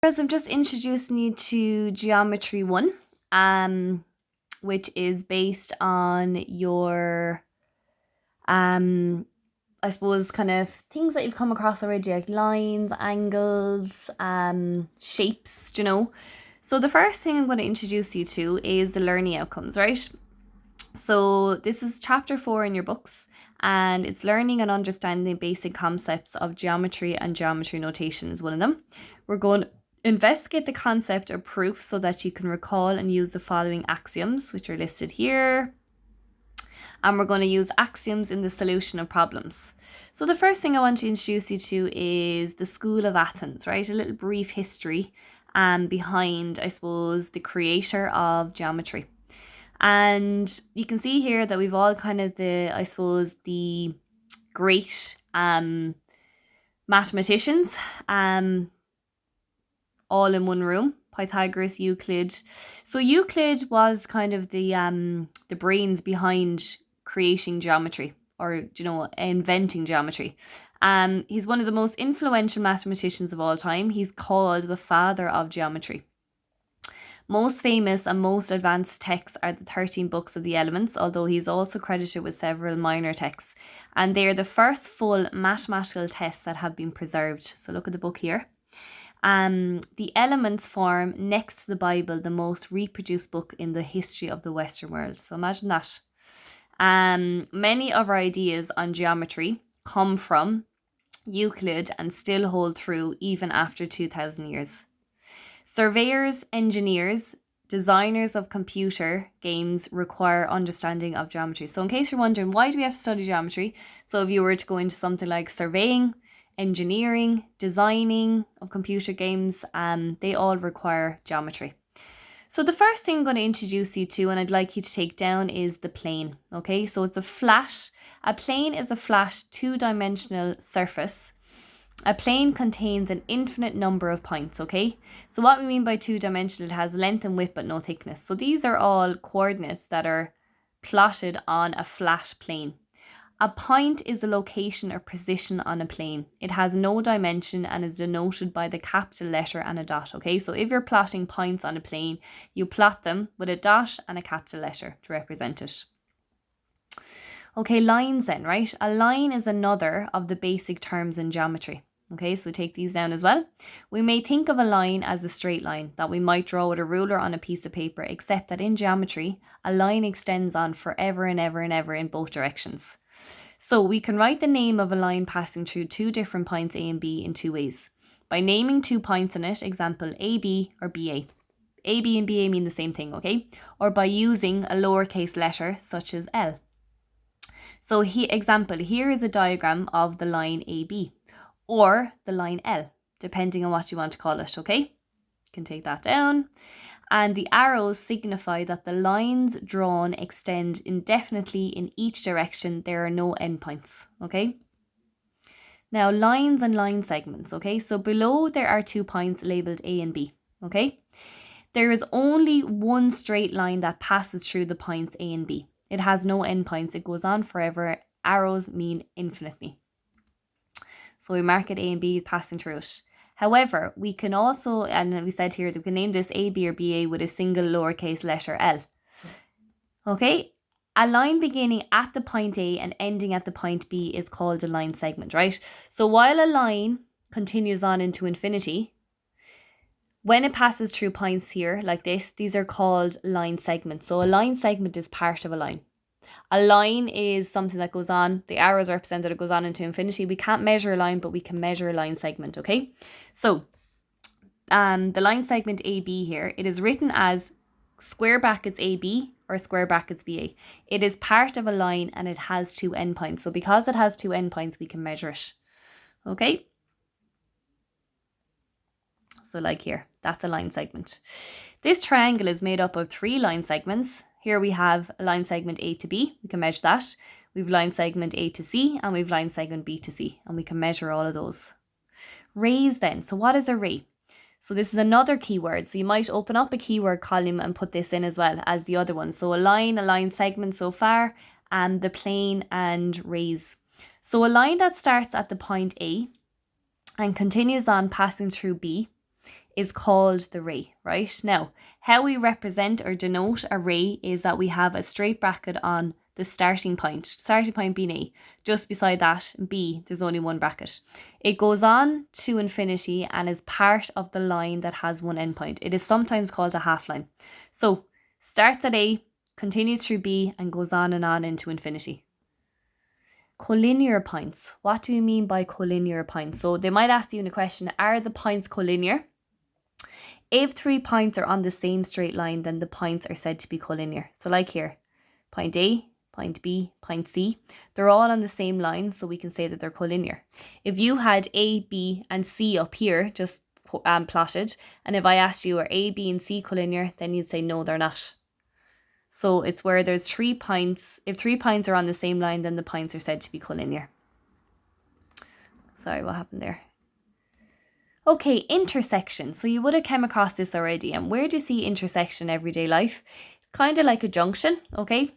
As I'm just introducing you to Geometry 1, which is based on your, I suppose, kind of things that you've come across already, like lines, angles, shapes, So the first thing I'm going to introduce you to is the learning outcomes, right? So this is chapter 4 in your books, and it's learning and understanding basic concepts of geometry and geometry notation is one of them. We're going to investigate the concept of proof so that you can recall and use the following axioms, which are listed here. And we're going to use axioms in the solution of problems. So the first thing I want to introduce you to is the School of Athens, right? A little brief history behind, I suppose, the creator of geometry. And you can see here that we've all kind of the great mathematicians all in one room. Pythagoras, Euclid. So Euclid was kind of the brains behind creating geometry, or inventing geometry. He's one of the most influential mathematicians of all time. He's called the father of geometry. Most famous and most advanced texts are the 13 books of the elements, although he's also credited with several minor texts. And they are the first full mathematical tests that have been preserved. So look at the book here. The elements form, next to the Bible, the most reproduced book in the history of the Western world. So imagine that. Many of our ideas on geometry come from Euclid and still hold through even after 2,000 years. Surveyors, engineers, designers of computer games require understanding of geometry. So in case you're wondering, why do we have to study geometry? So if you were to go into something like surveying, engineering, designing of computer games, they all require geometry. So the first thing I'm going to introduce you to, and I'd like you to take down, is the plane. Okay, so it's a plane is a flat two-dimensional surface. A plane contains an infinite number of points, okay? So what we mean by two-dimensional, it has length and width but no thickness. So these are all coordinates that are plotted on a flat plane. A point is a location or position on a plane. It has no dimension and is denoted by the capital letter and a dot, okay? So if you're plotting points on a plane, you plot them with a dot and a capital letter to represent it. Okay, lines then, right? A line is another of the basic terms in geometry. Okay, so take these down as well. We may think of a line as a straight line that we might draw with a ruler on a piece of paper, except that in geometry, a line extends on forever and ever and ever in both directions. So we can write the name of a line passing through two different points A and B in two ways. By naming 2 points in it, example AB or BA. AB and BA mean the same thing, okay? Or by using a lowercase letter such as L. So example, here is a diagram of the line AB or the line L, depending on what you want to call it, okay? You can take that down. And the arrows signify that the lines drawn extend indefinitely in each direction. There are no endpoints, okay? Now, lines and line segments, okay? So below there are 2 points labeled A and B, okay? There is only one straight line that passes through the points A and B. It has no endpoints. It goes on forever. Arrows mean infinitely. So we mark it A and B passing through it. However, we can also, and we said here that we can name this A, B or BA with a single lowercase letter L. Okay, a line beginning at the point A and ending at the point B is called a line segment, right? So while a line continues on into infinity, when it passes through points here like this, these are called line segments. So a line segment is part of a line. A line is something that goes on, the arrows represent that it goes on into infinity. We can't measure a line, but we can measure a line segment, okay? So the line segment AB here, it is written as square brackets AB or square brackets BA. It is part of a line and it has 2 endpoints. So because it has 2 endpoints, we can measure it, okay? So like here, that's a line segment. This triangle is made up of 3 line segments. Here we have a line segment A to B, we can measure that. We've line segment A to C and we've line segment B to C, and we can measure all of those. Rays then, so what is a ray? So this is another keyword. So you might open up a keyword column and put this in as well as the other one. So a line segment so far, and the plane and rays. So a line that starts at the point A and continues on passing through B is called the ray, right? Now, how we represent or denote a ray is that we have a straight bracket on the starting point being A. Just beside that, B, there's only one bracket. It goes on to infinity and is part of the line that has one endpoint. It is sometimes called a half line. So, starts at A, continues through B, and goes on and on into infinity. Collinear points. What do you mean by collinear points? So they might ask you in a question, are the points collinear? If 3 points are on the same straight line, then the points are said to be collinear. So like here, point A, point B, point C, they're all on the same line, so we can say that they're collinear. If you had A, B, and C up here, just plotted, and if I asked you, are A, B, and C collinear, then you'd say no, they're not. So it's where there's 3 points. If 3 points are on the same line, then the points are said to be collinear. Sorry, what happened there? Okay, intersection. So you would have come across this already. And where do you see intersection in everyday life? It's kind of like a junction, okay?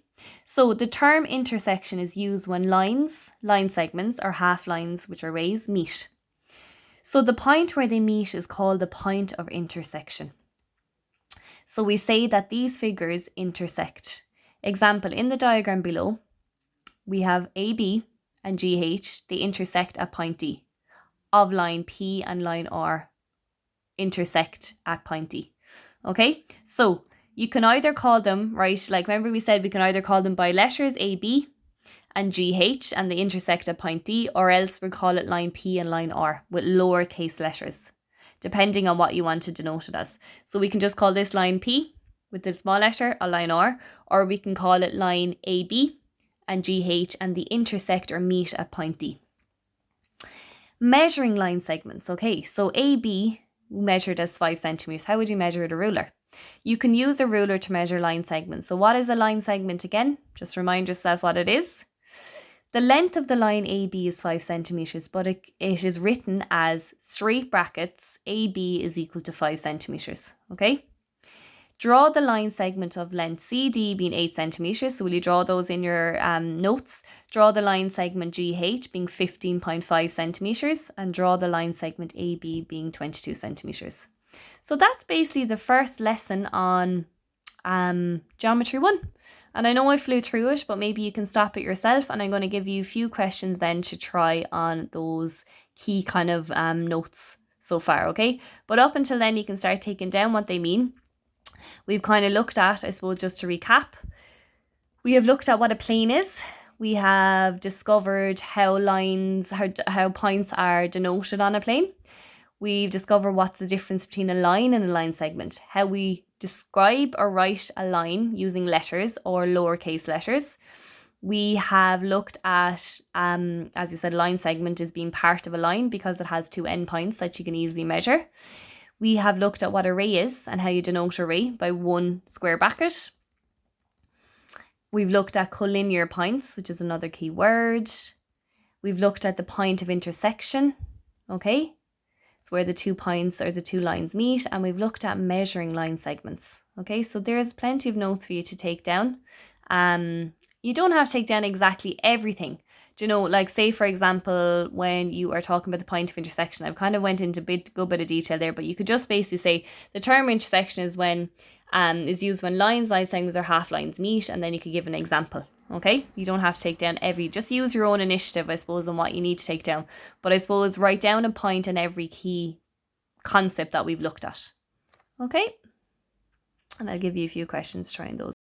So the term intersection is used when lines, line segments, or half lines, which are rays, meet. So the point where they meet is called the point of intersection. So we say that these figures intersect. Example, in the diagram below, we have AB and GH, they intersect at point D. Of line P and line R intersect at point D. Okay, so you can either call them, right, like remember we said we can either call them by letters AB and GH and they intersect at point D, or else we call it line P and line R with lowercase letters, depending on what you want to denote it as. So we can just call this line P with the small letter, a line R, or we can call it line AB and GH and they intersect or meet at point D. Measuring line segments. Okay, so AB measured as 5 centimeters. How would you measure with a ruler? You can use a ruler to measure line segments. So what is a line segment again? Just remind yourself what it is. The length of the line AB is 5 centimeters, but it is written as straight brackets. AB is equal to 5 centimeters. Okay. Draw the line segment of length CD being 8 centimeters. So will you draw those in your notes? Draw the line segment GH being 15.5 centimeters and draw the line segment AB being 22 centimeters. So that's basically the first lesson on Geometry 1. And I know I flew through it, but maybe you can stop it yourself. And I'm going to give you a few questions then to try on those key kind of notes so far, okay? But up until then, you can start taking down what they mean. We've kind of looked at, I suppose, just to recap, we have looked at what a plane is. We have discovered how points are denoted on a plane. We've discovered what's the difference between a line and a line segment, how we describe or write a line using letters or lowercase letters. We have looked at, as you said, line segment is being part of a line because it has 2 endpoints that you can easily measure. We have looked at what a ray is and how you denote a ray by 1 square bracket. We've looked at collinear points, which is another key word. We've looked at the point of intersection, okay? It's where the 2 points or the 2 lines meet, and we've looked at measuring line segments, okay? So there's plenty of notes for you to take down. You don't have to take down exactly everything. Do you know, like say for example, when you are talking about the point of intersection, I've kind of went into a good bit of detail there, but you could just basically say the term intersection is when is used when line segments or half lines meet, and then you could give an example. Okay, you don't have to take down just use your own initiative, I suppose, on what you need to take down. But I suppose write down a point in every key concept that we've looked at. Okay, and I'll give you a few questions trying those.